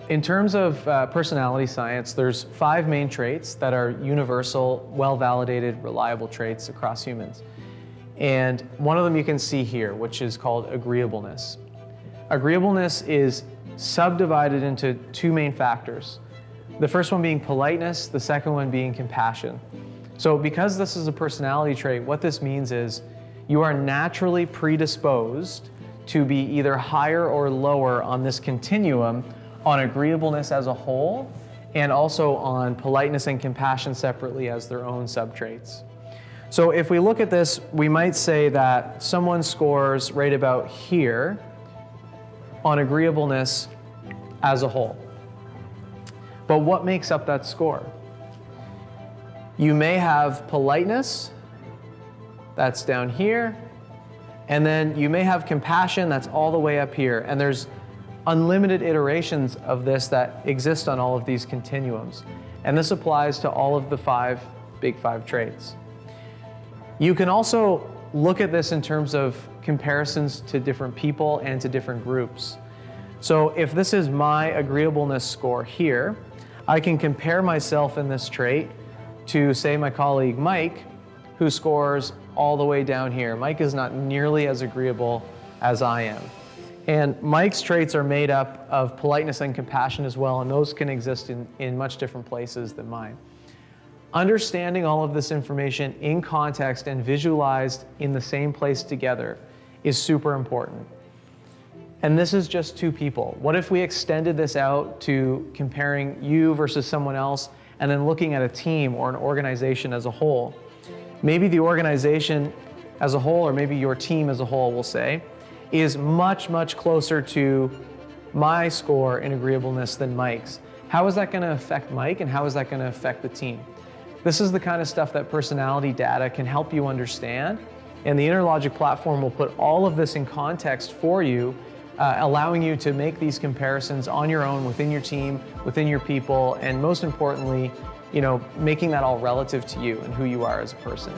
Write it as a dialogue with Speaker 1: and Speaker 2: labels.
Speaker 1: in terms of personality science, there's 5 main traits that are universal, well-validated, reliable traits across humans. And one of them you can see here, which is called agreeableness. Agreeableness is subdivided into 2 main factors. The first one being politeness, the second one being compassion. So because this is a personality trait, what this means is you are naturally predisposed to be either higher or lower on this continuum on agreeableness as a whole, and also on politeness and compassion separately as their own subtraits. So if we look at this, we might say that someone scores right about here on agreeableness as a whole. But what makes up that score? You may have politeness, that's down here, and then you may have compassion, that's all the way up here, and there's unlimited iterations of this that exist on all of these continuums. And this applies to all of the big five traits. You can also look at this in terms of comparisons to different people and to different groups. So if this is my agreeableness score here, I can compare myself in this trait to, say, my colleague Mike, who scores all the way down here. Mike is not nearly as agreeable as I am. And Mike's traits are made up of politeness and compassion as well, and those can exist in much different places than mine. Understanding all of this information in context and visualized in the same place together is super important. And this is just 2 people. What if we extended this out to comparing you versus someone else and then looking at a team or an organization as a whole? Maybe the organization as a whole, or maybe your team as a whole, we'll say, is much, much closer to my score in agreeableness than Mike's. How is that going to affect Mike, and how is that going to affect the team? This is the kind of stuff that personality data can help you understand, and the Innerlogic platform will put all of this in context for you, allowing you to make these comparisons on your own, within your team, within your people, and most importantly, making that all relative to you and who you are as a person.